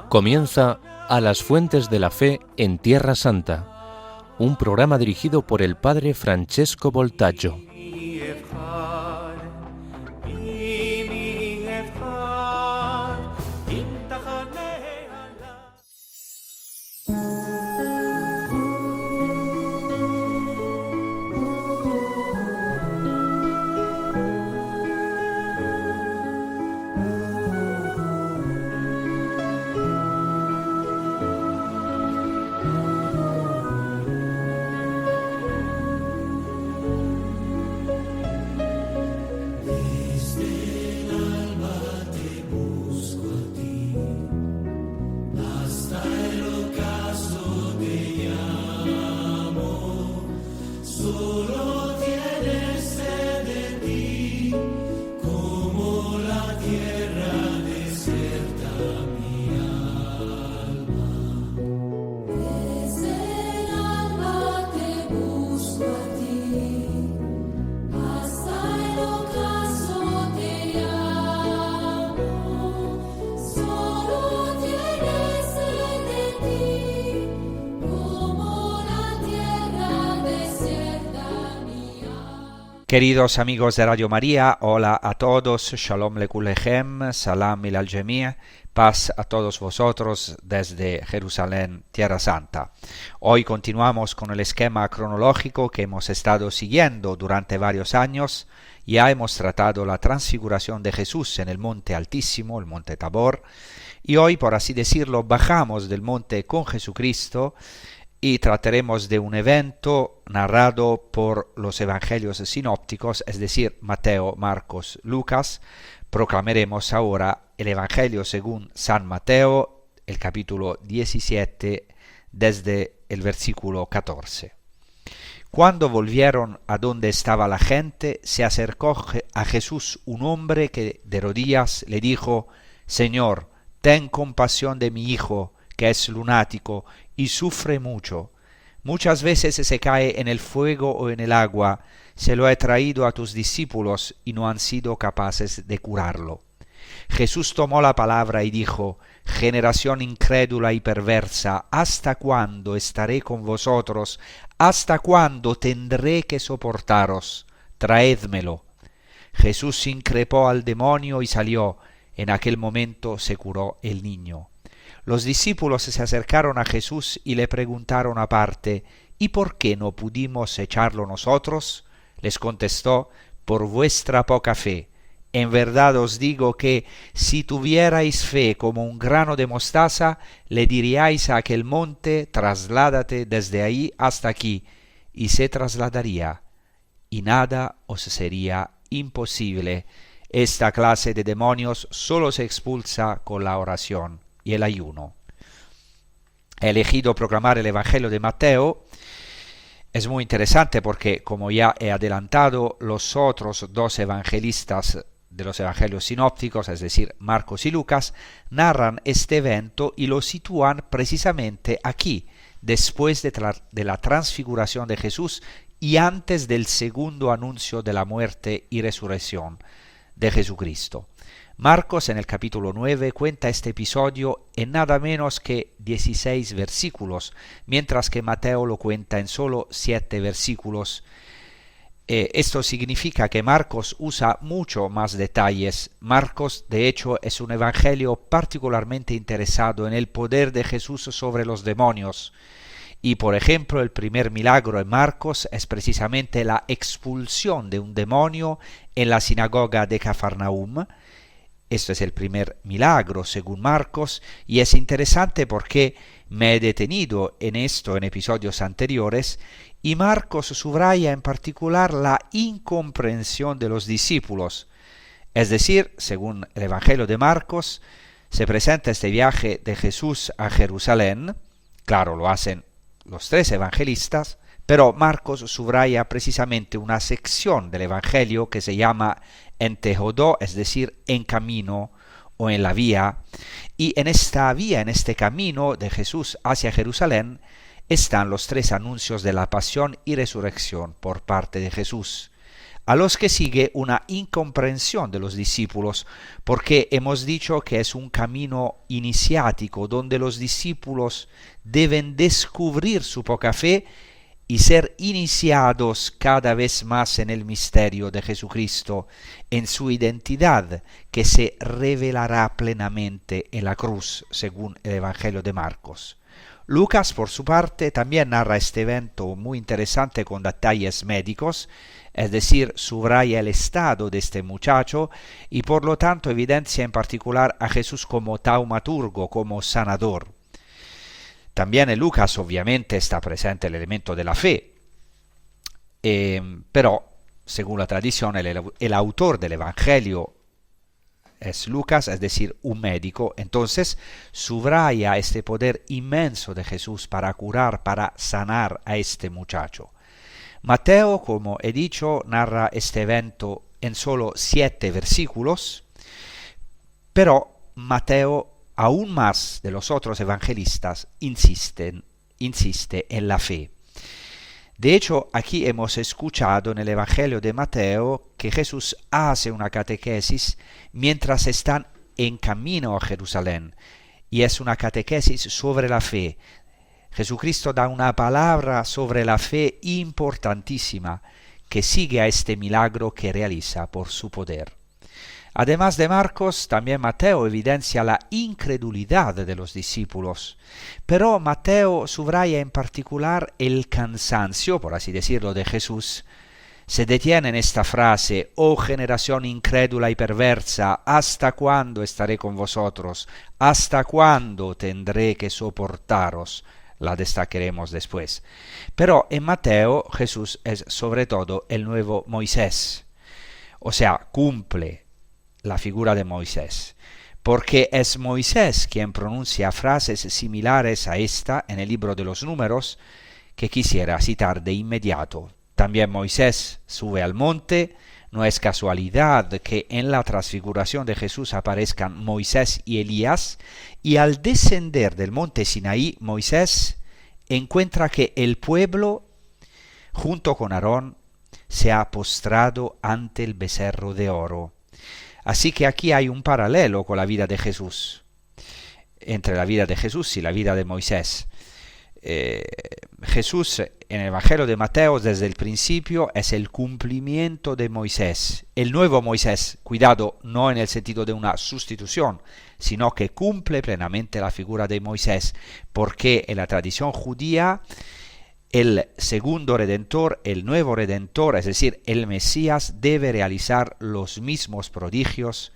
Comienza A las Fuentes de la Fe en Tierra Santa, un programa dirigido por el Padre Francesco Voltaggio. Queridos amigos de Radio María, hola a todos, Shalom Lekulechem, Salam Ilal Jemi', paz a todos vosotros desde Jerusalén, Tierra Santa. Hoy continuamos con el esquema cronológico que hemos estado siguiendo durante varios años. Ya hemos tratado la transfiguración de Jesús en el Monte Altísimo, el Monte Tabor, y hoy, por así decirlo, bajamos del monte con Jesucristo y trataremos de un evento narrado por los evangelios sinópticos, es decir, Mateo, Marcos, Lucas. Proclamaremos ahora el Evangelio según San Mateo, el capítulo 17, desde el versículo 14. Cuando volvieron a donde estaba la gente, se acercó a Jesús un hombre que de rodillas le dijo: Señor, ten compasión de mi hijo, que es lunático y sufre mucho. Muchas veces se cae en el fuego o en el agua. Se lo he traído a tus discípulos y no han sido capaces de curarlo. Jesús tomó la palabra y dijo: Generación incrédula y perversa, ¿hasta cuándo estaré con vosotros? ¿Hasta cuándo tendré que soportaros? Traédmelo. Jesús increpó al demonio y salió. En aquel momento se curó el niño. Los discípulos se acercaron a Jesús y le preguntaron aparte: ¿Y por qué no pudimos echarlo nosotros? Les contestó: por vuestra poca fe. En verdad os digo que si tuvierais fe como un grano de mostaza, le diríais a aquel monte: trasládate desde ahí hasta aquí, y se trasladaría, y nada os sería imposible. Esta clase de demonios solo se expulsa con la oración y el ayuno. He elegido proclamar el Evangelio de Mateo. Es muy interesante porque, como ya he adelantado, los otros dos evangelistas de los evangelios sinópticos, es decir, Marcos y Lucas, narran este evento y lo sitúan precisamente aquí, después de la transfiguración de Jesús y antes del segundo anuncio de la muerte y resurrección de Jesucristo. Marcos en el capítulo 9 cuenta este episodio en nada menos que 16 versículos, mientras que Mateo lo cuenta en solo 7 versículos. Esto significa que Marcos usa mucho más detalles. Marcos, de hecho, es un evangelio particularmente interesado en el poder de Jesús sobre los demonios. Y, por ejemplo, el primer milagro en Marcos es precisamente la expulsión de un demonio en la sinagoga de Cafarnaum. Esto es el primer milagro según Marcos, y es interesante porque me he detenido en esto en episodios anteriores, y Marcos subraya en particular la incomprensión de los discípulos. Es decir, según el Evangelio de Marcos, se presenta este viaje de Jesús a Jerusalén. Claro, lo hacen los tres evangelistas, pero Marcos subraya precisamente una sección del Evangelio que se llama en Tehodó, es decir, en camino o en la vía, y en esta vía, en este camino de Jesús hacia Jerusalén, están los tres anuncios de la pasión y resurrección por parte de Jesús. a los que sigue una incomprensión de los discípulos, porque hemos dicho que es un camino iniciático donde los discípulos deben descubrir su poca fe y ser iniciados cada vez más en el misterio de Jesucristo, en su identidad, que se revelará plenamente en la cruz, según el Evangelio de Marcos. Lucas, por su parte, también narra este evento muy interesante con detalles médicos, es decir, subraya el estado de este muchacho y por lo tanto evidencia en particular a Jesús como taumaturgo, como sanador. También en Lucas obviamente está presente el elemento de la fe, pero según la tradición el autor del Evangelio es Lucas, es decir, un médico, entonces subraya este poder inmenso de Jesús para curar, para sanar a este muchacho. Mateo, como he dicho, narra este evento en solo 7 versículos, pero Mateo, aún más de los otros evangelistas, insiste en la fe. De hecho, aquí hemos escuchado en el Evangelio de Mateo que Jesús hace una catequesis mientras están en camino a Jerusalén, y es una catequesis sobre la fe. Jesucristo da una palabra sobre la fe importantísima que sigue a este milagro que realiza por su poder. Además de Marcos, también Mateo evidencia la incredulidad de los discípulos, pero Mateo subraya en particular el cansancio, por así decirlo, de Jesús. Se detiene en esta frase: «Oh generación incrédula y perversa, ¿hasta cuándo estaré con vosotros? ¿Hasta cuándo tendré que soportaros?». La destacaremos después. Pero en Mateo Jesús es sobre todo el nuevo Moisés, o sea, cumple la figura de Moisés, porque es Moisés quien pronuncia frases similares a esta en el libro de los Números, que quisiera citar de inmediato. También Moisés sube al monte. No es casualidad que en la transfiguración de Jesús aparezcan Moisés y Elías, y al descender del monte Sinaí, Moisés encuentra que el pueblo, junto con Aarón, se ha postrado ante el becerro de oro. Así que aquí hay un paralelo con la vida de Jesús, entre la vida de Jesús y la vida de Moisés. Jesús en el Evangelio de Mateo desde el principio es el cumplimiento de Moisés, el nuevo Moisés, cuidado, no en el sentido de una sustitución, sino que cumple plenamente la figura de Moisés, porque en la tradición judía el segundo redentor, el nuevo redentor, es decir, el Mesías, debe realizar los mismos prodigios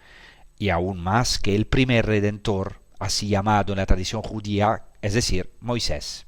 y aún más que el primer redentor, así llamado en la tradición judía, es decir, Moisés.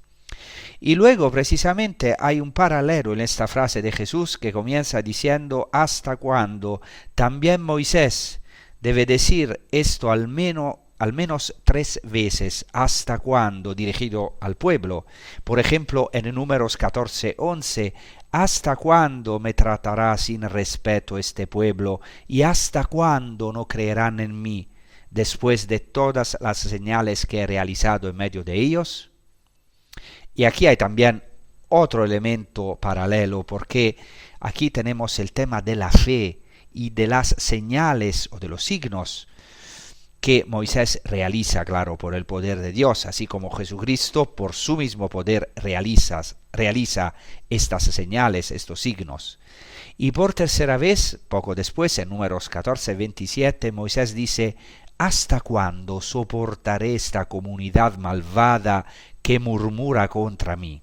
Y luego precisamente hay un paralelo en esta frase de Jesús que comienza diciendo: ¿hasta cuándo? También Moisés debe decir esto al menos 3 veces, ¿hasta cuándo?, dirigido al pueblo. Por ejemplo, en Números 14:11, ¿hasta cuándo me tratará sin respeto este pueblo? ¿Y hasta cuándo no creerán en mí, después de todas las señales que he realizado en medio de ellos? Y aquí hay también otro elemento paralelo, porque aquí tenemos el tema de la fe y de las señales o de los signos que Moisés realiza, claro, por el poder de Dios, así como Jesucristo por su mismo poder realiza estas señales, estos signos. Y por tercera vez, poco después, en Números 14:27, Moisés dice: ¿hasta cuándo soportaré esta comunidad malvada que murmura contra mí?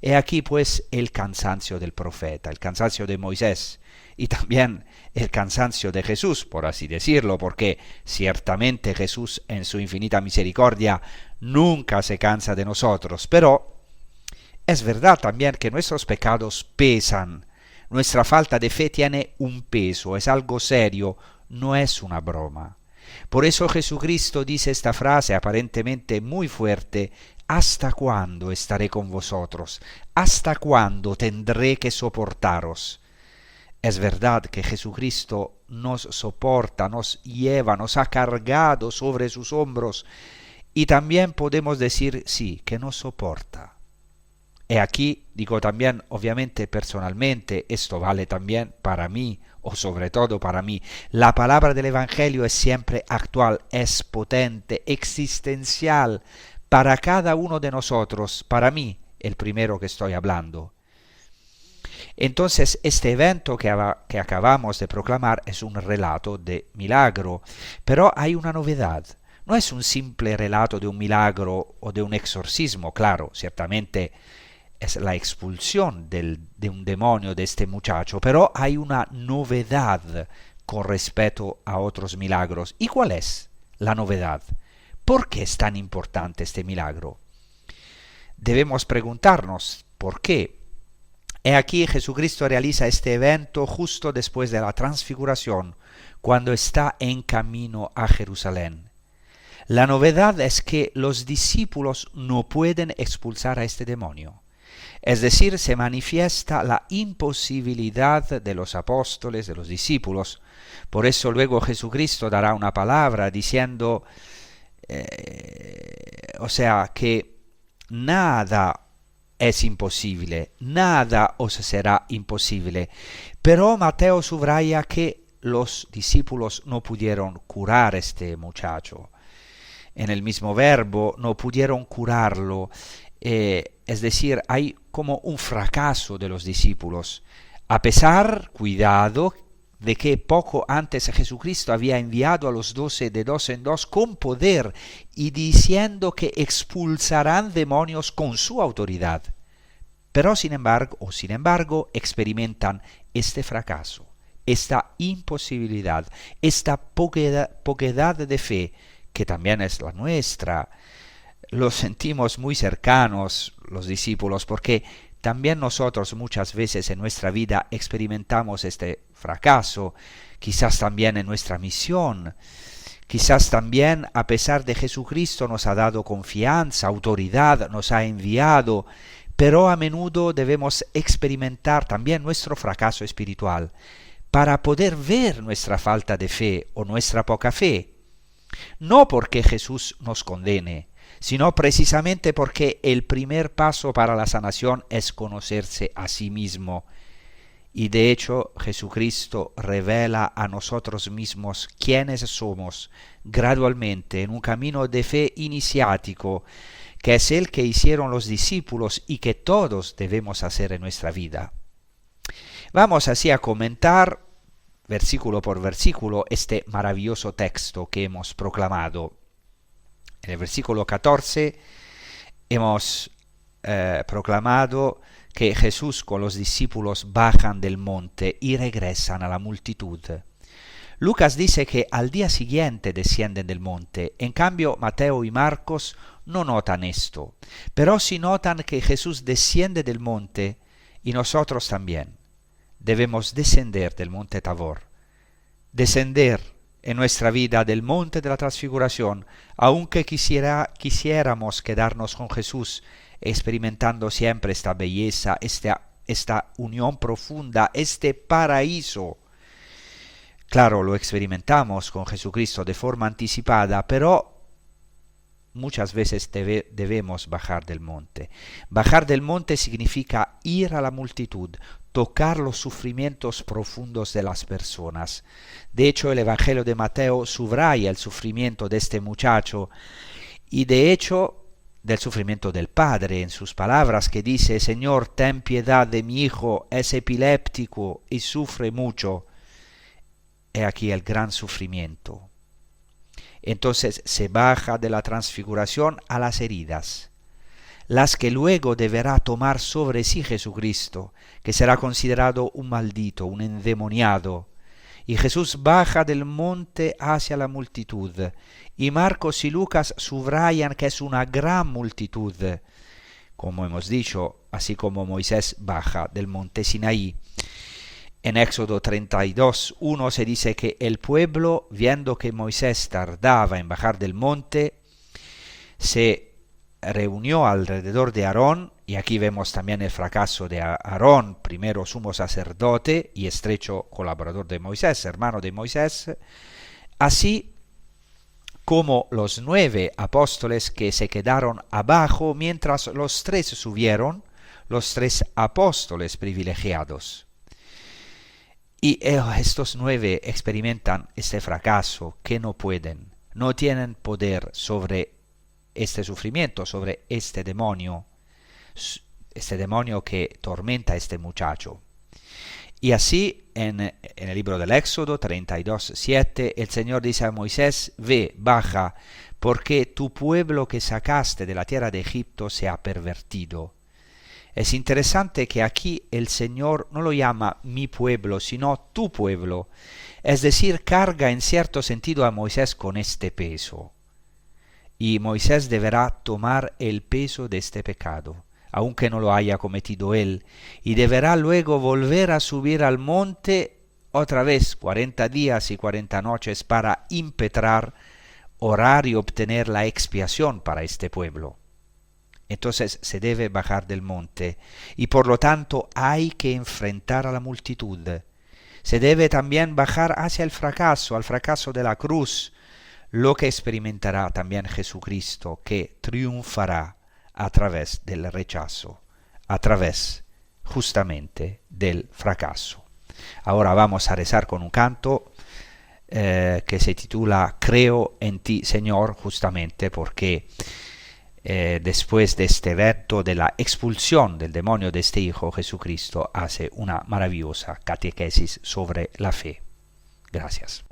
He aquí pues el cansancio del profeta, el cansancio de Moisés, y también el cansancio de Jesús, por así decirlo, porque ciertamente Jesús en su infinita misericordia nunca se cansa de nosotros, pero es verdad también que nuestros pecados pesan, nuestra falta de fe tiene un peso, es algo serio, no es una broma. Por eso Jesucristo dice esta frase aparentemente muy fuerte: ¿hasta cuándo estaré con vosotros? ¿Hasta cuándo tendré que soportaros? Es verdad que Jesucristo nos soporta, nos lleva, nos ha cargado sobre sus hombros, y también podemos decir sí, que nos soporta. Y aquí digo también, obviamente personalmente, esto vale también para mí, o sobre todo para mí, la palabra del Evangelio es siempre actual, es potente, existencial para cada uno de nosotros, para mí, el primero que estoy hablando. Entonces, este evento que acabamos de proclamar es un relato de milagro, pero hay una novedad. No es un simple relato de un milagro o de un exorcismo, claro, ciertamente es la expulsión de un demonio de este muchacho, pero hay una novedad con respecto a otros milagros. ¿Y cuál es la novedad? ¿Por qué es tan importante este milagro? Debemos preguntarnos por qué. He aquí Jesucristo realiza este evento justo después de la transfiguración, cuando está en camino a Jerusalén. La novedad es que los discípulos no pueden expulsar a este demonio. Es decir, se manifiesta la imposibilidad de los apóstoles, de los discípulos. Por eso luego Jesucristo dará una palabra diciendo, que nada es imposible, nada os será imposible. Pero Mateo subraya que los discípulos no pudieron curar a este muchacho. En el mismo verbo, no pudieron curarlo. Es decir, hay como un fracaso de los discípulos, a pesar, cuidado, de que poco antes Jesucristo había enviado a los 12 de dos en dos con poder y diciendo que expulsarán demonios con su autoridad. Pero sin embargo, experimentan este fracaso, esta imposibilidad, esta poquedad de fe, que también es la nuestra. Lo sentimos muy cercanos los discípulos, porque también nosotros muchas veces en nuestra vida experimentamos este fracaso, quizás también en nuestra misión, quizás también a pesar de Jesucristo nos ha dado confianza, autoridad, nos ha enviado, pero a menudo debemos experimentar también nuestro fracaso espiritual para poder ver nuestra falta de fe o nuestra poca fe. No porque Jesús nos condene, sino precisamente porque el primer paso para la sanación es conocerse a sí mismo. Y de hecho Jesucristo revela a nosotros mismos quiénes somos gradualmente en un camino de fe iniciático, que es el que hicieron los discípulos y que todos debemos hacer en nuestra vida. Vamos así a comentar versículo por versículo este maravilloso texto que hemos proclamado. En el versículo 14 hemos proclamado que Jesús con los discípulos bajan del monte y regresan a la multitud. Lucas dice que al día siguiente descienden del monte. En cambio, Mateo y Marcos no notan esto, pero sí notan que Jesús desciende del monte y nosotros también. Debemos descender del monte Tabor, descender en nuestra vida del monte de la transfiguración, aunque quisiéramos quedarnos con Jesús, experimentando siempre esta belleza, esta unión profunda, este paraíso. Claro, lo experimentamos con Jesucristo de forma anticipada, pero muchas veces debemos bajar del monte. Bajar del monte significa ir a la multitud, tocar los sufrimientos profundos de las personas. De hecho, el Evangelio de Mateo subraya el sufrimiento de este muchacho y de hecho del sufrimiento del padre en sus palabras que dice: Señor, ten piedad de mi hijo, es epiléptico y sufre mucho. He aquí el gran sufrimiento. Entonces se baja de la transfiguración a las heridas, las que luego deberá tomar sobre sí Jesucristo, que será considerado un maldito, un endemoniado. Y Jesús baja del monte hacia la multitud, y Marcos y Lucas subrayan que es una gran multitud, como hemos dicho, así como Moisés baja del monte Sinaí. En Éxodo 32:1 se dice que el pueblo, viendo que Moisés tardaba en bajar del monte, se reunió alrededor de Aarón, y aquí vemos también el fracaso de Aarón, primero sumo sacerdote y estrecho colaborador de Moisés, hermano de Moisés, así como los 9 apóstoles que se quedaron abajo mientras los 3 subieron, los 3 apóstoles privilegiados. Y estos 9 experimentan este fracaso, que no pueden, no tienen poder sobre este sufrimiento, sobre este demonio que tormenta a este muchacho. Y así en el libro del Éxodo 32:7 el Señor dice a Moisés: ve, baja, porque tu pueblo que sacaste de la tierra de Egipto se ha pervertido. Es interesante que aquí el Señor no lo llama mi pueblo, sino tu pueblo. Es decir, carga en cierto sentido a Moisés con este peso. Y Moisés deberá tomar el peso de este pecado, aunque no lo haya cometido él, y deberá luego volver a subir al monte otra vez 40 días y 40 noches para impetrar, orar y obtener la expiación para este pueblo. Entonces se debe bajar del monte y por lo tanto hay que enfrentar a la multitud. Se debe también bajar hacia el fracaso, al fracaso de la cruz, lo que experimentará también Jesucristo, que triunfará a través del rechazo, a través justamente del fracaso. Ahora vamos a rezar con un canto que se titula Creo en ti, Señor, justamente porque después de este evento de la expulsión del demonio de este hijo, Jesucristo hace una maravillosa catequesis sobre la fe. Gracias.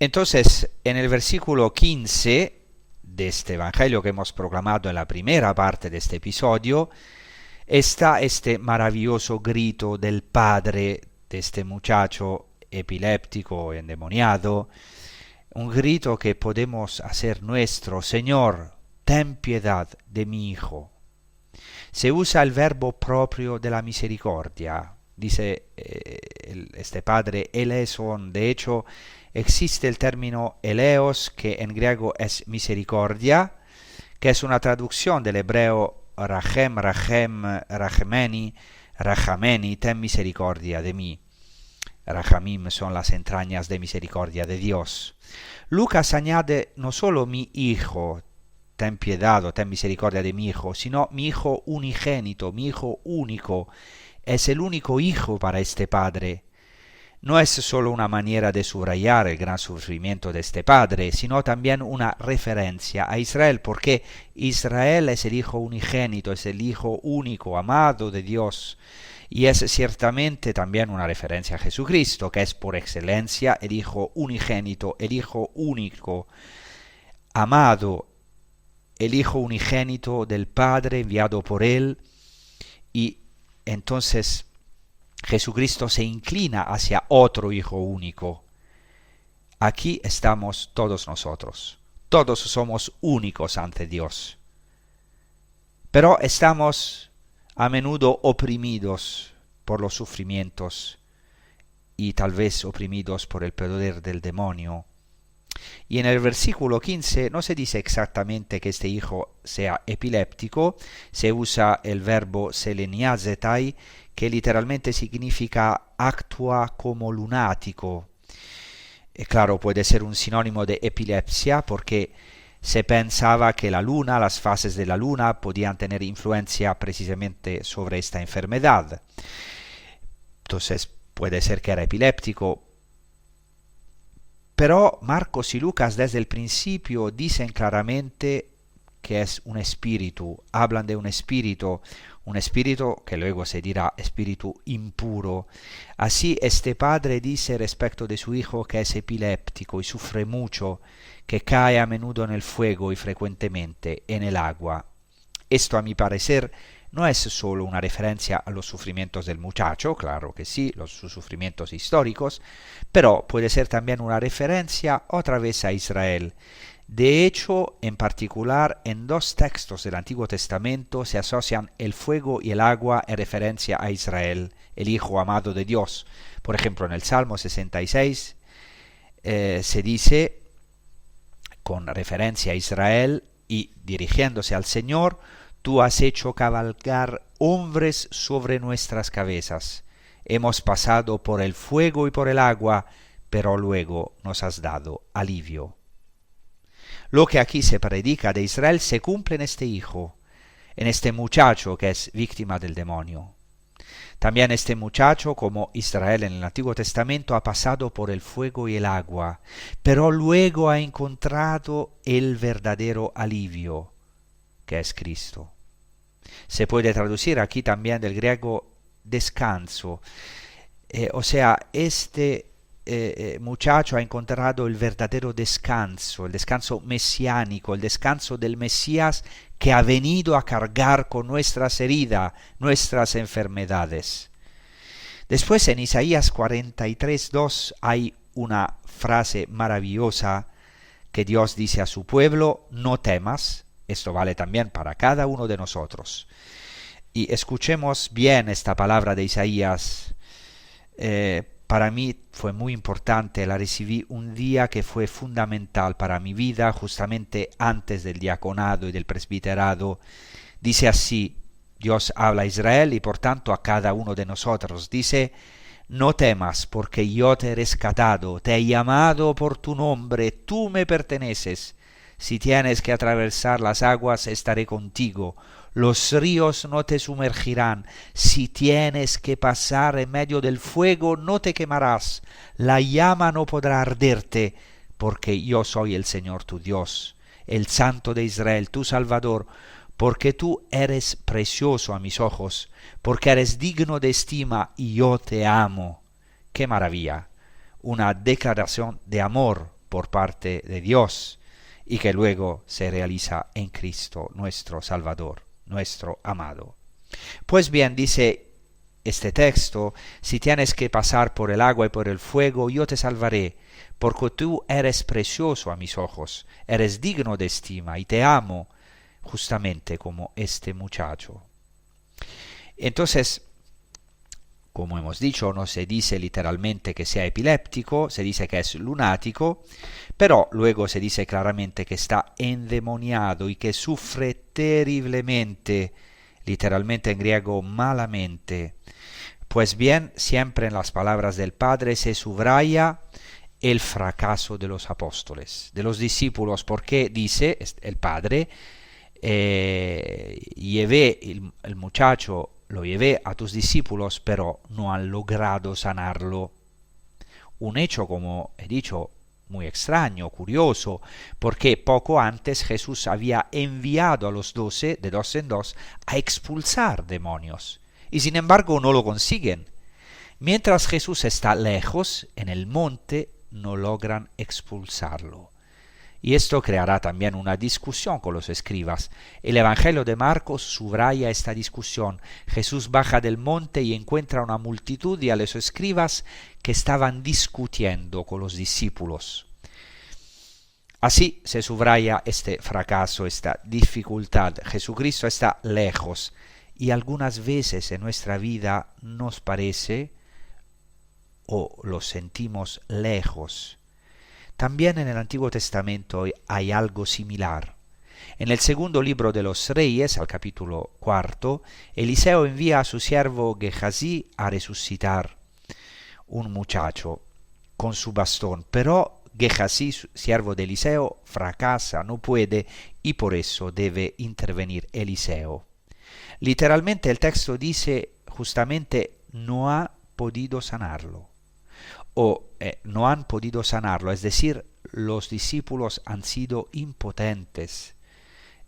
Entonces, en el versículo 15 de este Evangelio que hemos proclamado en la primera parte de este episodio, está este maravilloso grito del padre de este muchacho epiléptico, endemoniado, un grito que podemos hacer nuestro: Señor, ten piedad de mi hijo. Se usa el verbo propio de la misericordia. Dice este padre, eleison. De hecho, existe el término eleos, que en griego es misericordia, que es una traducción del hebreo rachem, rachameni, ten misericordia de mí. Rachamim son las entrañas de misericordia de Dios. Lucas añade no solo mi hijo, ten piedad o ten misericordia de mi hijo, sino mi hijo unigénito, mi hijo único. Es el único hijo para este padre. No es solo una manera de subrayar el gran sufrimiento de este padre, sino también una referencia a Israel, porque Israel es el hijo unigénito, es el hijo único, amado de Dios. Y es ciertamente también una referencia a Jesucristo, que es por excelencia el hijo unigénito, el hijo único, amado, el hijo unigénito del Padre enviado por él. Y entonces Jesucristo se inclina hacia otro hijo único. Aquí estamos todos nosotros. Todos somos únicos ante Dios. Pero estamos a menudo oprimidos por los sufrimientos y tal vez oprimidos por el poder del demonio. Y en el versículo 15 no se dice exactamente que este hijo sea epiléptico, se usa el verbo seleniazetai, que literalmente significa actúa como lunático. Claro, puede ser un sinónimo de epilepsia porque se pensaba que la luna, las fases de la luna, podían tener influencia precisamente sobre esta enfermedad. Entonces puede ser que era epiléptico. Pero Marcos y Lucas desde el principio dicen claramente que es un espíritu, hablan de un espíritu que luego se dirá espíritu impuro. Así este padre dice respecto de su hijo que es epiléptico y sufre mucho, que cae a menudo en el fuego y frecuentemente en el agua. Esto, a mi parecer, no es solo una referencia a los sufrimientos del muchacho, claro que sí, sus sufrimientos históricos, pero puede ser también una referencia otra vez a Israel. De hecho, en particular, en dos textos del Antiguo Testamento se asocian el fuego y el agua en referencia a Israel, el Hijo amado de Dios. Por ejemplo, en el Salmo 66 se dice, con referencia a Israel y dirigiéndose al Señor, tú has hecho cabalgar hombres sobre nuestras cabezas. Hemos pasado por el fuego y por el agua, pero luego nos has dado alivio. Lo que aquí se predica de Israel se cumple en este hijo, en este muchacho que es víctima del demonio. También este muchacho, como Israel en el Antiguo Testamento, ha pasado por el fuego y el agua, pero luego ha encontrado el verdadero alivio, que es Cristo. Se puede traducir aquí también del griego descanso, o sea, este muchacho ha encontrado el verdadero descanso, el descanso mesiánico, el descanso del Mesías que ha venido a cargar con nuestras heridas, nuestras enfermedades. Después en Isaías 43:2 hay una frase maravillosa que Dios dice a su pueblo: no temas. Esto vale también para cada uno de nosotros. Y escuchemos bien esta palabra de Isaías. Para mí fue muy importante, la recibí un día que fue fundamental para mi vida, justamente antes del diaconado y del presbiterado. Dice así, Dios habla a Israel y por tanto a cada uno de nosotros. Dice: no temas, porque yo te he rescatado, te he llamado por tu nombre, tú me perteneces. Si tienes que atravesar las aguas, estaré contigo. Los ríos no te sumergirán. Si tienes que pasar en medio del fuego, no te quemarás. La llama no podrá arderte, porque yo soy el Señor tu Dios, el Santo de Israel, tu Salvador, porque tú eres precioso a mis ojos, porque eres digno de estima y yo te amo. ¡Qué maravilla! Una declaración de amor por parte de Dios, y que luego se realiza en Cristo, nuestro Salvador, nuestro amado. Pues bien, dice este texto: si tienes que pasar por el agua y por el fuego, yo te salvaré, porque tú eres precioso a mis ojos, eres digno de estima y te amo, justamente como este muchacho. Entonces, como hemos dicho, no se dice literalmente que sea epiléptico, se dice que es lunático, pero luego se dice claramente que está endemoniado y que sufre terriblemente, literalmente en griego malamente. Pues bien, siempre en las palabras del Padre se subraya el fracaso de los apóstoles, de los discípulos, porque dice el Padre: llevé el muchacho, lo llevé a tus discípulos, pero no han logrado sanarlo. Un hecho, como he dicho, muy extraño, curioso, porque poco antes Jesús había enviado a los 12, de dos en dos, a expulsar demonios, y sin embargo no lo consiguen. Mientras Jesús está lejos, en el monte, no logran expulsarlo. Y esto creará también una discusión con los escribas. El Evangelio de Marcos subraya esta discusión. Jesús baja del monte y encuentra una multitud y a los escribas que estaban discutiendo con los discípulos. Así se subraya este fracaso, esta dificultad. Jesucristo está lejos y algunas veces en nuestra vida nos parece o lo sentimos lejos. También en el Antiguo Testamento hay algo similar. En el segundo libro de los Reyes, al capítulo 4, Eliseo envía a su siervo Gehazi a resucitar un muchacho con su bastón, pero Gehazi, siervo de Eliseo, fracasa, no puede, y por eso debe intervenir Eliseo. Literalmente el texto dice justamente: no ha podido sanarlo. No han podido sanarlo, es decir, los discípulos han sido impotentes.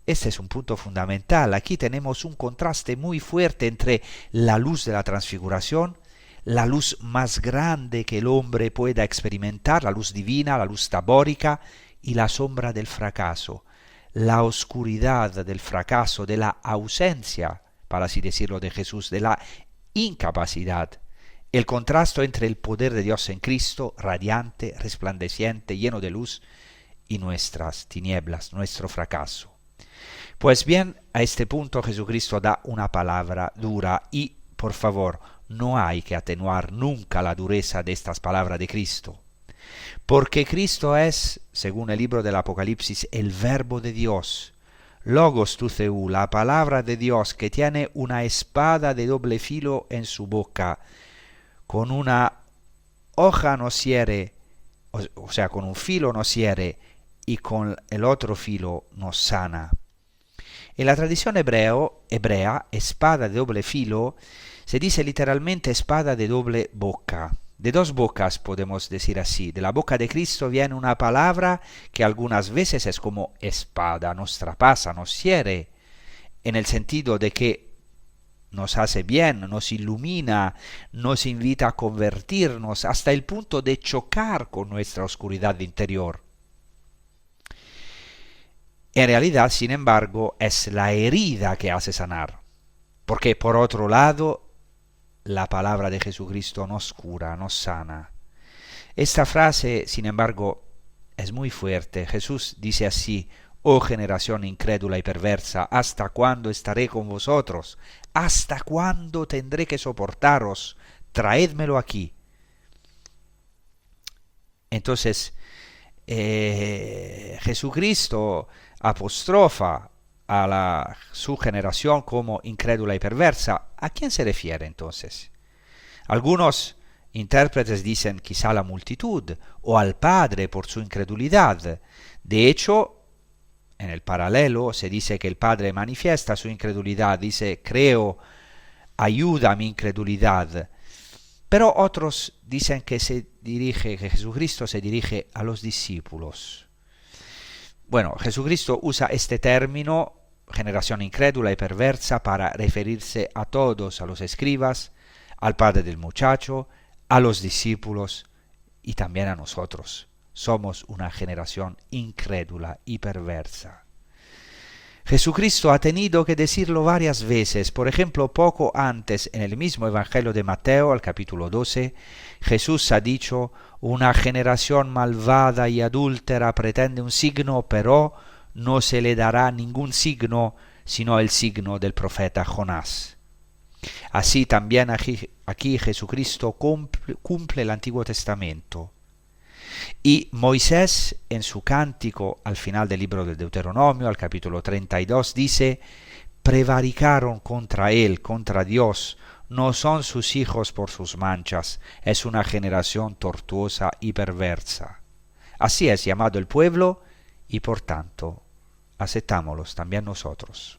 Este es un punto fundamental. Aquí tenemos un contraste muy fuerte entre la luz de la transfiguración, la luz más grande que el hombre pueda experimentar, la luz divina, la luz tabórica, y la sombra del fracaso, la oscuridad del fracaso, de la ausencia, para así decirlo, de Jesús, de la incapacidad. El contraste entre el poder de Dios en Cristo, radiante, resplandeciente, lleno de luz, y nuestras tinieblas, nuestro fracaso. Pues bien, a este punto Jesucristo da una palabra dura y, por favor, no hay que atenuar nunca la dureza de estas palabras de Cristo. Porque Cristo es, según el libro del Apocalipsis, el Verbo de Dios, Logos tu Theou, la palabra de Dios que tiene una espada de doble filo en su boca, con una hoja nos hiere, o sea, con un filo nos hiere y con el otro filo nos sana. En la tradición hebrea, espada de doble filo, se dice literalmente espada de doble boca. De dos bocas podemos decir así. De la boca de Cristo viene una palabra que algunas veces es como espada, nos traspasa, nos hiere, en el sentido de que nos hace bien, nos ilumina, nos invita a convertirnos hasta el punto de chocar con nuestra oscuridad interior. En realidad, sin embargo, es la herida que hace sanar, porque por otro lado, la palabra de Jesucristo nos cura, nos sana. Esta frase, sin embargo, es muy fuerte. Jesús dice así: oh generación incrédula y perversa, ¿hasta cuándo estaré con vosotros? ¿Hasta cuándo tendré que soportaros? Traédmelo aquí. Entonces, Jesucristo apostrofa a su generación como incrédula y perversa. ¿A quién se refiere entonces? Algunos intérpretes dicen quizá a la multitud o al Padre por su incredulidad. De hecho, en el paralelo se dice que el Padre manifiesta su incredulidad, dice: creo, ayuda a mi incredulidad. Pero otros dicen que Jesucristo se dirige a los discípulos. Bueno, Jesucristo usa este término, generación incrédula y perversa, para referirse a todos, a los escribas, al padre del muchacho, a los discípulos y también a nosotros. Somos una generación incrédula y perversa. Jesucristo ha tenido que decirlo varias veces. Por ejemplo, poco antes, en el mismo Evangelio de Mateo, al capítulo 12, Jesús ha dicho: una generación malvada y adúltera pretende un signo, pero no se le dará ningún signo, sino el signo del profeta Jonás. Así también aquí Jesucristo cumple el Antiguo Testamento. Y Moisés, en su cántico al final del libro del Deuteronomio, al capítulo 32, dice: prevaricaron contra él, contra Dios, no son sus hijos por sus manchas, es una generación tortuosa y perversa. Así es llamado el pueblo y por tanto aceptámoslos también nosotros.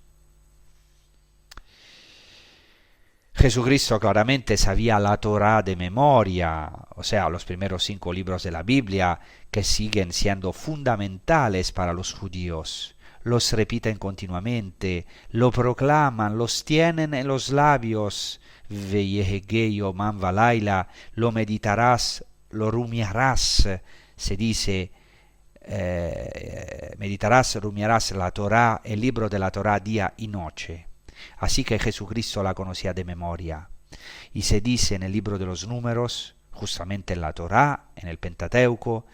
Jesucristo claramente sabía la Torá de memoria, o sea, los primeros 5 libros de la Biblia, que siguen siendo fundamentales para los judíos. Los repiten continuamente, lo proclaman, los tienen en los labios. Veyehegeyo man valaila, lo meditarás, lo rumiarás, se dice, meditarás, rumiarás la Torá, el libro de la Torá día y noche. Así que Jesucristo la conocía de memoria. Y se dice en el libro de los Números, justamente en la Torá, en el Pentateuco: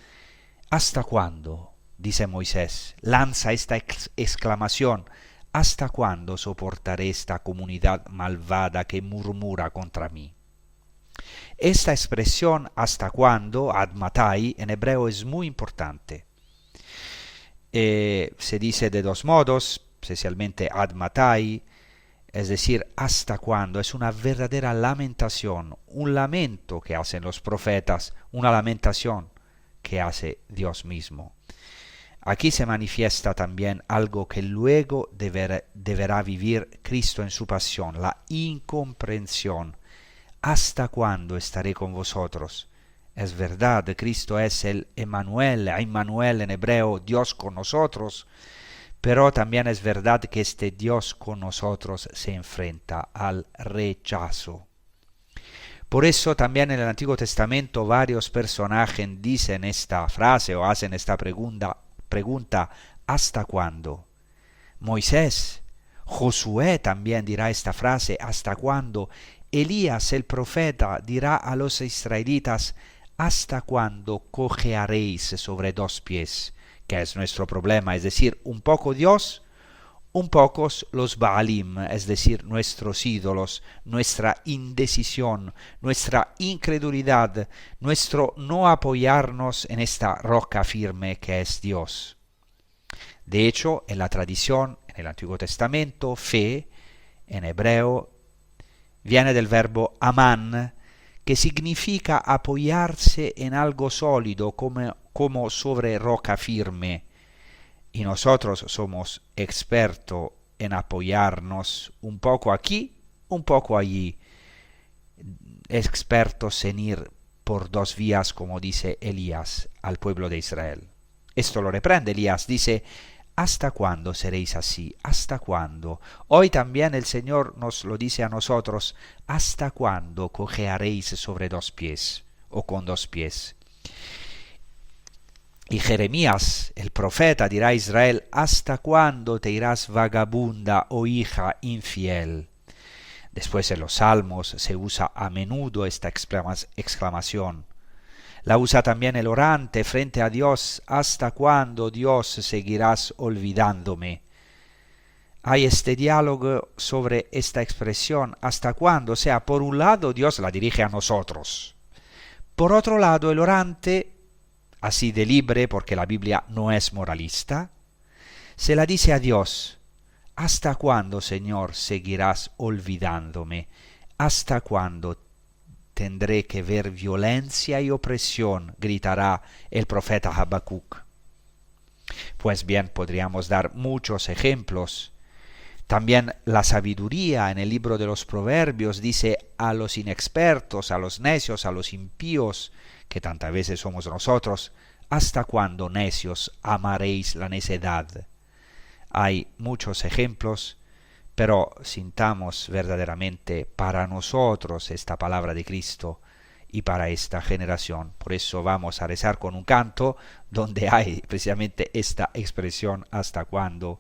¿hasta cuándo? Dice Moisés, lanza esta exclamación: ¿hasta cuándo soportaré esta comunidad malvada que murmura contra mí? Esta expresión ¿hasta cuándo?, ad matai, en hebreo es muy importante. Se dice de dos modos, especialmente ad matai, es decir, ¿hasta cuándo? Es una verdadera lamentación, un lamento que hacen los profetas, una lamentación que hace Dios mismo. Aquí se manifiesta también algo que luego deberá vivir Cristo en su pasión, la incomprensión. ¿Hasta cuándo estaré con vosotros? Es verdad, Cristo es el Emmanuel en hebreo, Dios con nosotros, pero también es verdad que este Dios con nosotros se enfrenta al rechazo. Por eso también en el Antiguo Testamento varios personajes dicen esta frase o hacen esta pregunta ¿hasta cuándo? Moisés, Josué también dirá esta frase ¿hasta cuándo? Elías el profeta dirá a los israelitas ¿hasta cuándo cojearéis sobre dos pies? Que es nuestro problema, es decir, un poco Dios, un poco los Baalim, es decir, nuestros ídolos, nuestra indecisión, nuestra incredulidad, nuestro no apoyarnos en esta roca firme que es Dios. De hecho, en la tradición, en el Antiguo Testamento, fe, en hebreo, viene del verbo amán, que significa apoyarse en algo sólido como sobre roca firme. Y nosotros somos expertos en apoyarnos un poco aquí, un poco allí, expertos en ir por dos vías, como dice Elías al pueblo de Israel. Esto lo reprende Elías, dice, ¿hasta cuándo seréis así? ¿Hasta cuándo? Hoy también el Señor nos lo dice a nosotros, ¿hasta cuándo cojearéis sobre dos pies o con dos pies? Y Jeremías, el profeta, dirá a Israel, ¿hasta cuándo te irás vagabunda o hija infiel? Después en los Salmos se usa a menudo esta exclamación. La usa también el orante frente a Dios, ¿hasta cuándo, Dios, seguirás olvidándome? Hay este diálogo sobre esta expresión, ¿hasta cuándo? O sea, por un lado Dios la dirige a nosotros. Por otro lado, el orante, así de libre, porque la Biblia no es moralista, se la dice a Dios, ¿hasta cuándo, Señor, seguirás olvidándome? ¿Hasta cuándo tendré que ver violencia y opresión? Gritará el profeta Habacuc. Pues bien, podríamos dar muchos ejemplos. También la sabiduría en el libro de los Proverbios dice a los inexpertos, a los necios, a los impíos, que tantas veces somos nosotros, ¿hasta cuándo, necios, amaréis la necedad? Hay muchos ejemplos, pero sintamos verdaderamente para nosotros esta palabra de Cristo y para esta generación. Por eso vamos a rezar con un canto donde hay precisamente esta expresión ¿hasta cuándo?,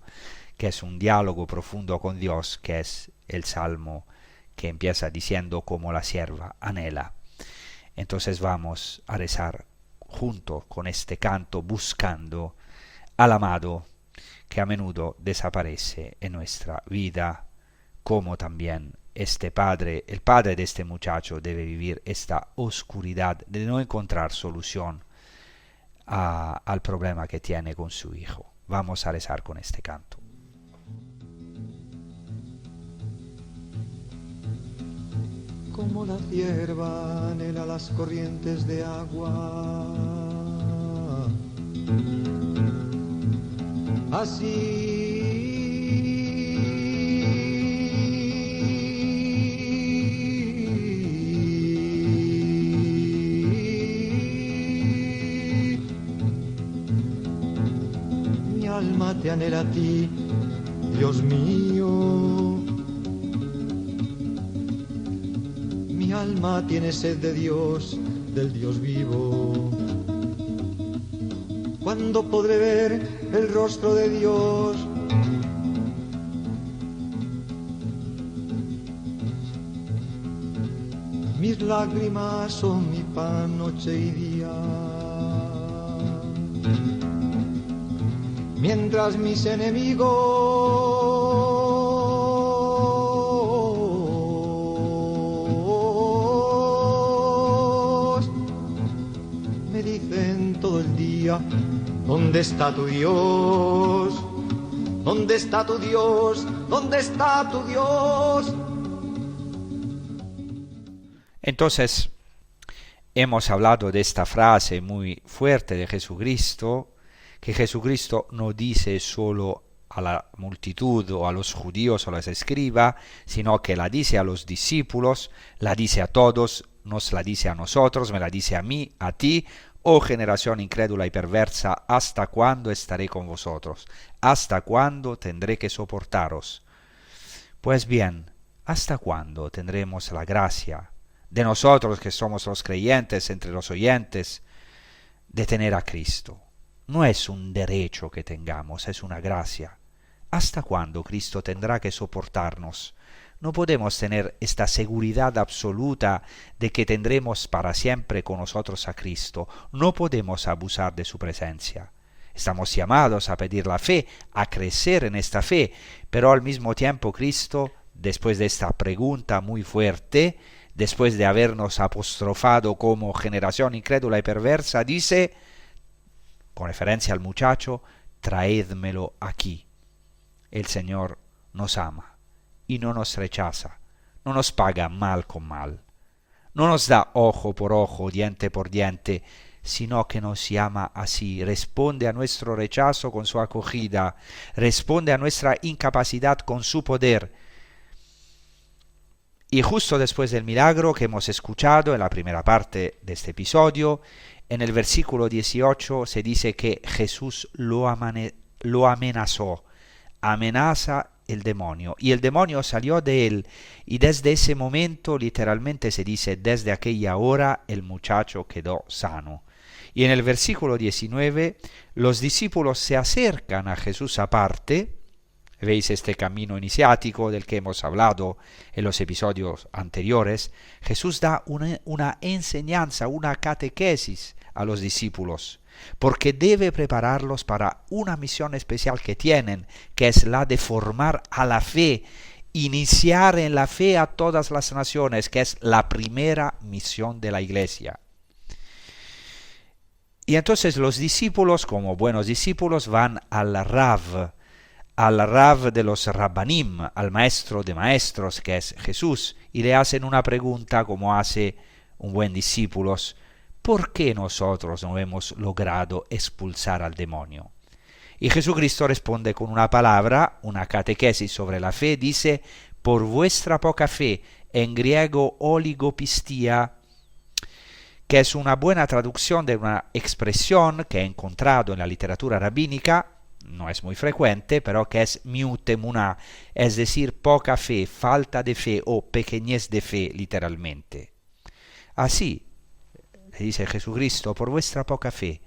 que es un diálogo profundo con Dios, que es el Salmo que empieza diciendo como la sierva anhela. Entonces vamos a rezar junto con este canto buscando al amado que a menudo desaparece en nuestra vida, como también este padre, el padre de este muchacho debe vivir esta oscuridad de no encontrar solución al problema que tiene con su hijo. Vamos a rezar con este canto. Como la cierva anhela las corrientes de agua, así mi alma te anhela a ti, Dios mío. Mi alma tiene sed de Dios, del Dios vivo. ¿Cuándo podré ver el rostro de Dios? Mis lágrimas son mi pan noche y día. Mientras mis enemigos me dicen todo el día, ¿dónde está tu Dios? ¿Dónde está tu Dios? ¿Dónde está tu Dios? Entonces, hemos hablado de esta frase muy fuerte de Jesucristo, que Jesucristo no dice solo a la multitud o a los judíos o a los escribas, sino que la dice a los discípulos, la dice a todos, nos la dice a nosotros, me la dice a mí, a ti, Oh generación incrédula y perversa, ¿hasta cuándo estaré con vosotros? ¿Hasta cuándo tendré que soportaros? Pues bien, ¿hasta cuándo tendremos la gracia de nosotros que somos los creyentes entre los oyentes de tener a Cristo? No es un derecho que tengamos, es una gracia. ¿Hasta cuándo Cristo tendrá que soportarnos? No podemos tener esta seguridad absoluta de que tendremos para siempre con nosotros a Cristo. No podemos abusar de su presencia. Estamos llamados a pedir la fe, a crecer en esta fe, pero al mismo tiempo Cristo, después de esta pregunta muy fuerte, después de habernos apostrofado como generación incrédula y perversa, dice, con referencia al muchacho, traédmelo aquí. El Señor nos ama y no nos rechaza, no nos paga mal con mal, no nos da ojo por ojo, diente por diente, sino que nos llama así, responde a nuestro rechazo con su acogida, responde a nuestra incapacidad con su poder. Y justo después del milagro que hemos escuchado en la primera parte de este episodio, en el versículo 18 se dice que Jesús lo amenazó, amenaza el demonio, y el demonio salió de él, y desde ese momento, literalmente se dice, desde aquella hora el muchacho quedó sano. Y en el versículo 19, los discípulos se acercan a Jesús aparte. Veis este camino iniciático del que hemos hablado en los episodios anteriores. Jesús da una enseñanza, una catequesis a los discípulos, porque debe prepararlos para una misión especial que tienen, que es la de formar a la fe, iniciar en la fe a todas las naciones, que es la primera misión de la Iglesia. Y entonces los discípulos, como buenos discípulos, van al Rav de los Rabbanim, al maestro de maestros, que es Jesús, y le hacen una pregunta como hace un buen discípulo: ¿por qué nosotros no hemos logrado expulsar al demonio? Y Jesucristo responde con una palabra, una catequesis sobre la fe, dice: por vuestra poca fe, en griego oligopistia, que es una buena traducción de una expresión que he encontrado en la literatura rabínica, no es muy frecuente, pero que es miutemuna, es decir, poca fe, falta de fe o pequeñez de fe, literalmente. Así, le dice Jesucristo, por vuestra poca fe.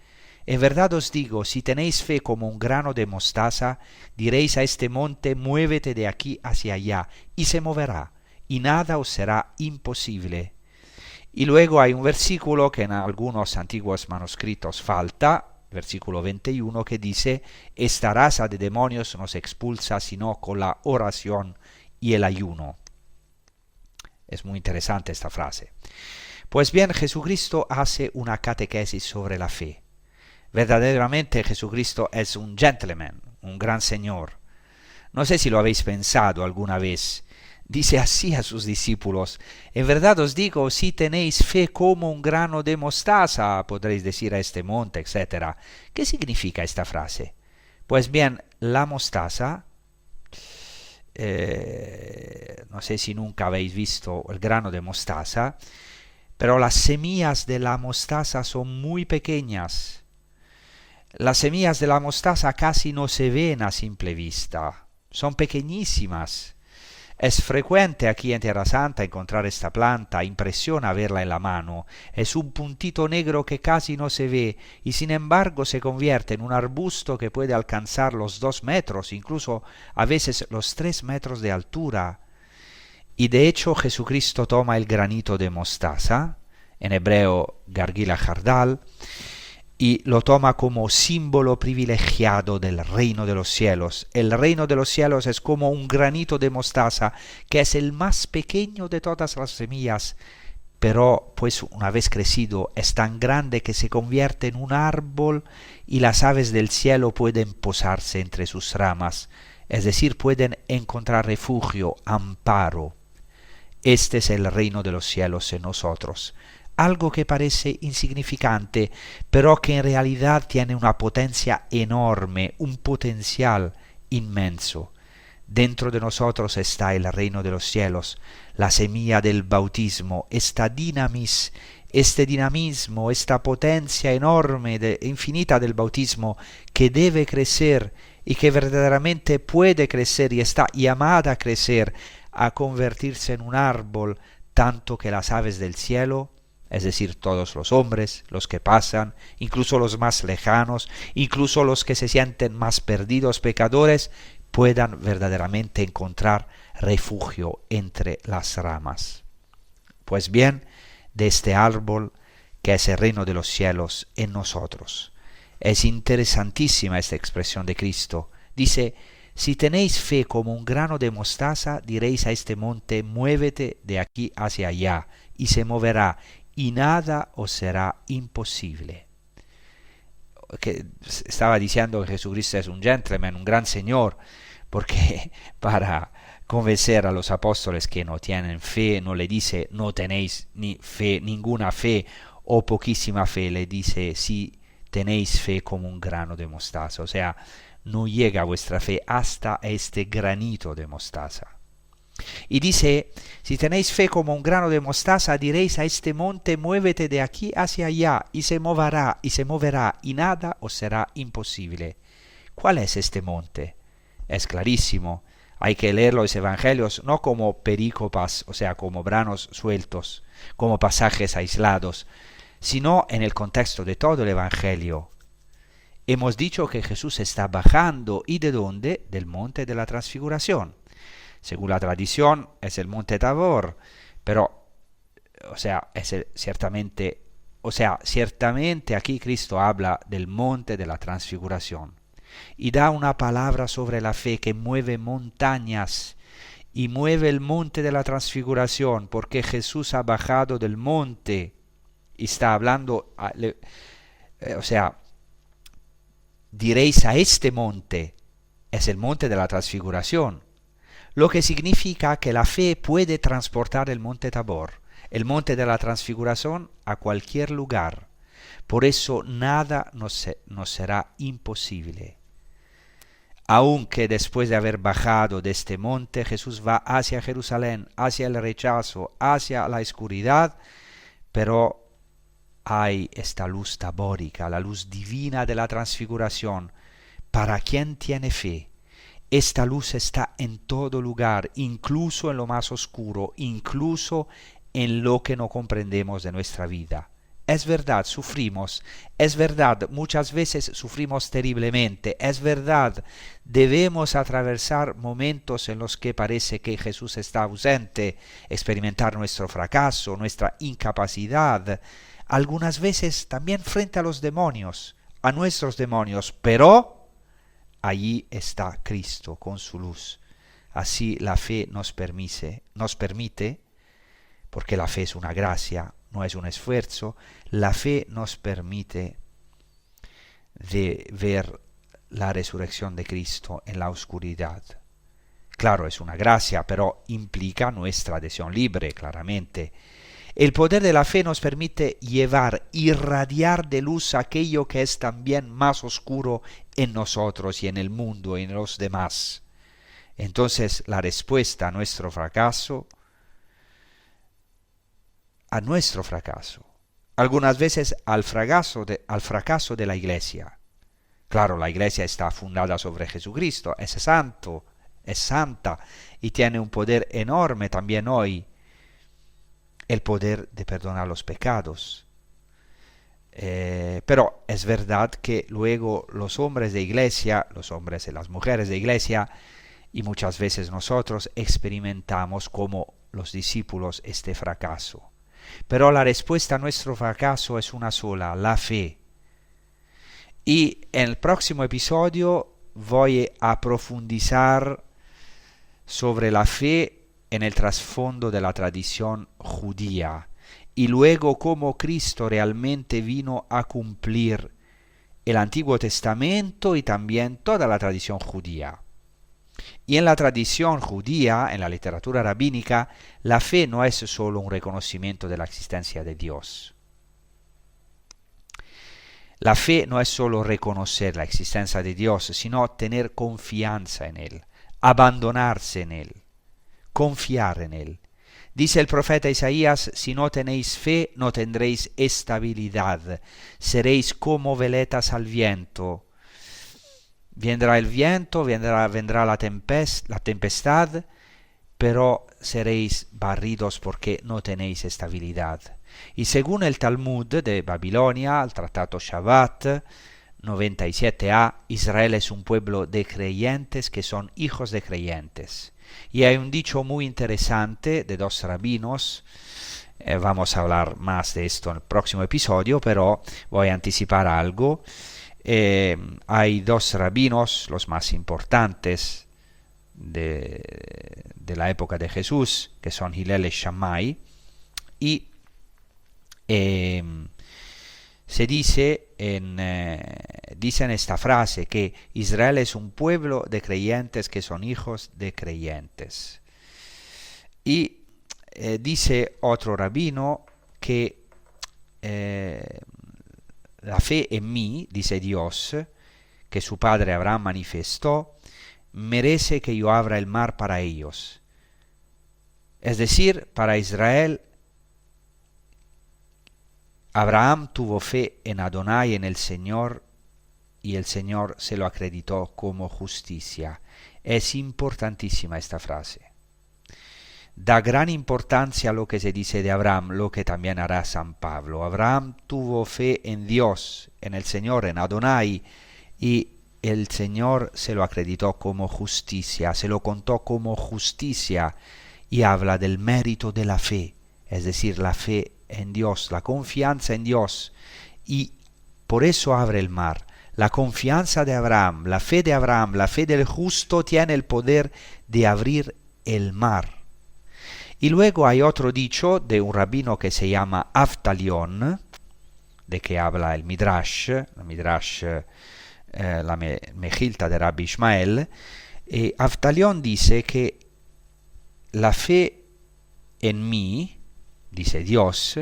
En verdad os digo, si tenéis fe como un grano de mostaza, diréis a este monte, muévete de aquí hacia allá, y se moverá, y nada os será imposible. Y luego hay un versículo que en algunos antiguos manuscritos falta, versículo 21, que dice: esta raza de demonios no se expulsa sino con la oración y el ayuno. Es muy interesante esta frase. Pues bien, Jesucristo hace una catequesis sobre la fe. Verdaderamente Jesucristo es un gentleman, un gran señor. No sé si lo habéis pensado alguna vez. Dice así a sus discípulos: en verdad os digo, si tenéis fe como un grano de mostaza, podréis decir a este monte, etc. ¿Qué significa esta frase? Pues bien, la mostaza, no sé si nunca habéis visto el grano de mostaza, pero las semillas de la mostaza son muy pequeñas. Las semillas de la mostaza casi no se ven a simple vista, son pequeñísimas. Es frecuente aquí en Tierra Santa encontrar esta planta, impresiona verla en la mano. Es un puntito negro que casi no se ve y sin embargo se convierte en un arbusto que puede alcanzar los 2 metros, incluso a veces los 3 metros de altura. Y de hecho Jesucristo toma el granito de mostaza, en hebreo gargila jardal, y lo toma como símbolo privilegiado del reino de los cielos. El reino de los cielos es como un granito de mostaza, que es el más pequeño de todas las semillas, pero pues una vez crecido es tan grande que se convierte en un árbol y las aves del cielo pueden posarse entre sus ramas, es decir, pueden encontrar refugio, amparo. Este es el reino de los cielos en nosotros. Algo que parece insignificante, pero que en realidad tiene una potencia enorme, un potencial inmenso. Dentro de nosotros está el reino de los cielos, la semilla del bautismo, este dinamismo, esta potencia enorme, infinita del bautismo que debe crecer y que verdaderamente puede crecer y está llamada a crecer, a convertirse en un árbol, tanto que las aves del cielo, es decir, todos los hombres, los que pasan, incluso los más lejanos, incluso los que se sienten más perdidos, pecadores, puedan verdaderamente encontrar refugio entre las ramas. Pues bien, de este árbol que es el reino de los cielos en nosotros. Es interesantísima esta expresión de Cristo. Dice, si tenéis fe como un grano de mostaza, diréis a este monte, muévete de aquí hacia allá, y se moverá, y nada os será imposible. Que estaba diciendo que Jesucristo es un gentleman, un gran señor, porque para convencer a los apóstoles que no tienen fe, no le dice no tenéis ni fe, ninguna fe o poquísima fe, le dice si tenéis fe como un grano de mostaza, o sea, no llega vuestra fe hasta este granito de mostaza. Y dice, si tenéis fe como un grano de mostaza, diréis a este monte, muévete de aquí hacia allá, y se moverá, y nada os será imposible. ¿Cuál es este monte? Es clarísimo. Hay que leer los evangelios no como perícopas, o sea, como branos sueltos, como pasajes aislados, sino en el contexto de todo el evangelio. Hemos dicho que Jesús está bajando, ¿y de dónde? Del monte de la transfiguración. Según la tradición es el monte Tabor, pero, ciertamente aquí Cristo habla del monte de la transfiguración y da una palabra sobre la fe que mueve montañas y mueve el monte de la transfiguración, porque Jesús ha bajado del monte y está hablando, diréis a este monte, es el monte de la transfiguración, lo que significa que la fe puede transportar el monte Tabor, el monte de la transfiguración, a cualquier lugar. Por eso nada nos será imposible. Aunque después de haber bajado de este monte, Jesús va hacia Jerusalén, hacia el rechazo, hacia la oscuridad, pero hay esta luz tabórica, la luz divina de la transfiguración. Para quien tiene fe, esta luz está en todo lugar, incluso en lo más oscuro, incluso en lo que no comprendemos de nuestra vida. Es verdad, sufrimos, es verdad, muchas veces sufrimos terriblemente, es verdad, debemos atravesar momentos en los que parece que Jesús está ausente, experimentar nuestro fracaso, nuestra incapacidad, algunas veces también frente a los demonios, a nuestros demonios, pero allí está Cristo con su luz. Así la fe nos permite, porque la fe es una gracia, no es un esfuerzo, la fe nos permite de ver la resurrección de Cristo en la oscuridad. Claro, es una gracia, pero implica nuestra adhesión libre, claramente. El poder de la fe nos permite irradiar de luz aquello que es también más oscuro en nosotros y en el mundo y en los demás. Entonces, la respuesta a nuestro fracaso, algunas veces al fracaso de la Iglesia. Claro, la Iglesia está fundada sobre Jesucristo, es santo, es santa y tiene un poder enorme también hoy, el poder de perdonar los pecados. Pero es verdad que luego los hombres de iglesia, los hombres y las mujeres de iglesia, y muchas veces nosotros experimentamos como los discípulos este fracaso. Pero la respuesta a nuestro fracaso es una sola, la fe. Y en el próximo episodio voy a profundizar sobre la fe en el trasfondo de la tradición judía y luego cómo Cristo realmente vino a cumplir el Antiguo Testamento y también toda la tradición judía. Y en la tradición judía, en la literatura rabínica, la fe no es solo un reconocimiento de la existencia de Dios. La fe no es solo reconocer la existencia de Dios, sino tener confianza en Él, abandonarse en Él, confiar en Él. Dice el profeta Isaías, si no tenéis fe, no tendréis estabilidad, seréis como veletas al viento. Vendrá el viento, vendrá la tempestad, pero seréis barridos porque no tenéis estabilidad. Y según el Talmud de Babilonia, el Tratado Shabbat 97a, Israel es un pueblo de creyentes que son hijos de creyentes. Y hay un dicho muy interesante de dos rabinos, vamos a hablar más de esto en el próximo episodio, pero voy a anticipar algo. Hay dos rabinos, los más importantes de la época de Jesús, que son Hillel y Shammai, y se dicen esta frase, que Israel es un pueblo de creyentes que son hijos de creyentes. Y dice otro rabino que la fe en mí, dice Dios, que su padre Abraham manifestó, merece que yo abra el mar para ellos. Es decir, para Israel, Abraham tuvo fe en Adonai, en el Señor, y el Señor se lo acreditó como justicia. Es importantísima esta frase. Da gran importancia a lo que se dice de Abraham, lo que también hará San Pablo. Abraham tuvo fe en Dios, en el Señor, en Adonai, y el Señor se lo acreditó como justicia, se lo contó como justicia, y habla del mérito de la fe, es decir, la fe en Dios, la confianza en Dios, y por eso abre el mar. La confianza de Abraham, la fe del justo tiene el poder de abrir el mar. Y luego hay otro dicho de un rabino que se llama Avtalión, de que habla el Midrash, la Mejilta de Rabbi Ishmael. Avtalión dice que la fe en mí, dice Dios,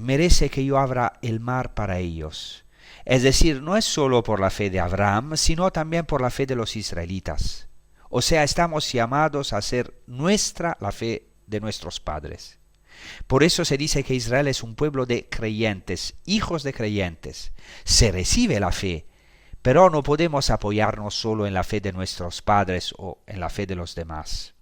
merece que yo abra el mar para ellos. Es decir, no es solo por la fe de Abraham, sino también por la fe de los israelitas. O sea, estamos llamados a hacer nuestra la fe de nuestros padres. Por eso se dice que Israel es un pueblo de creyentes, hijos de creyentes. Se recibe la fe, pero no podemos apoyarnos solo en la fe de nuestros padres o en la fe de los demás.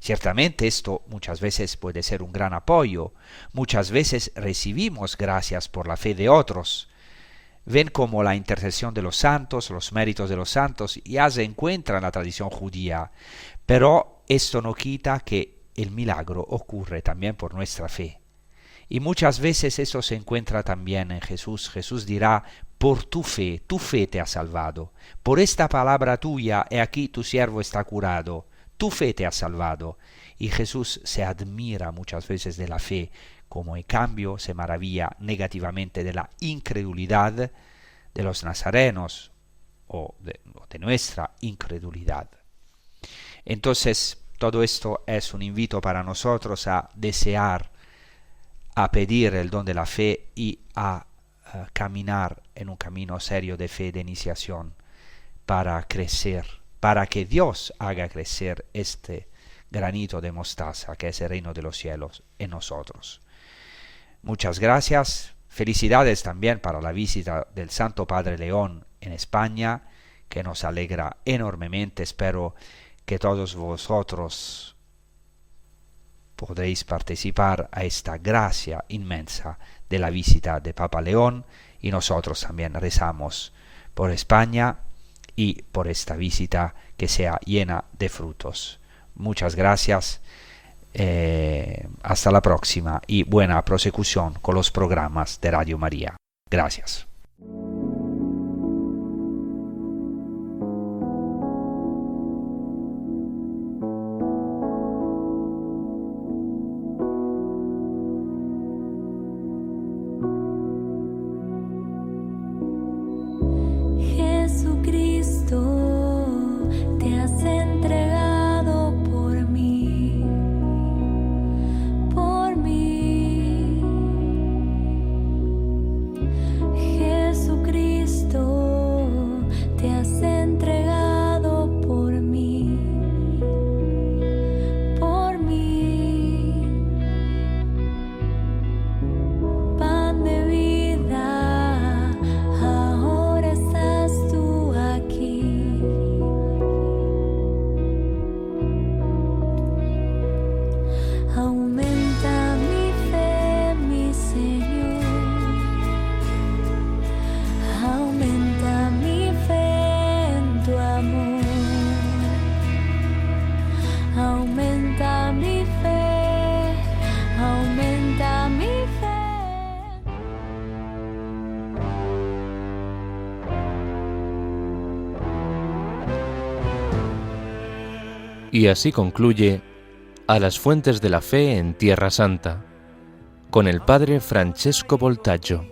Ciertamente esto muchas veces puede ser un gran apoyo. Muchas veces recibimos gracias por la fe de otros. Ven como la intercesión de los santos, los méritos de los santos, ya se encuentra en la tradición judía. Pero esto no quita que el milagro ocurre también por nuestra fe. Y muchas veces eso se encuentra también en Jesús. Jesús dirá, por tu fe te ha salvado. Por esta palabra tuya, he aquí tu siervo está curado. Tu fe te ha salvado. Y Jesús se admira muchas veces de la fe, como en cambio se maravilla negativamente de la incredulidad de los nazarenos o de nuestra incredulidad. Entonces, todo esto es un invito para nosotros a desear, a pedir el don de la fe y a caminar en un camino serio de fe, de iniciación, para crecer, para que Dios haga crecer este granito de mostaza que es el reino de los cielos en nosotros. Muchas gracias. Felicidades también para la visita del Santo Padre León en España, que nos alegra enormemente. Espero que todos vosotros podréis participar a esta gracia inmensa de la visita de Papa León, y nosotros también rezamos por España y por esta visita que sea llena de frutos. Muchas gracias. Hasta la próxima y buena prosecución con los programas de Radio María. Gracias. Por mí, Y así concluye A las fuentes de la fe en Tierra Santa, con el padre Francesco Voltaggio.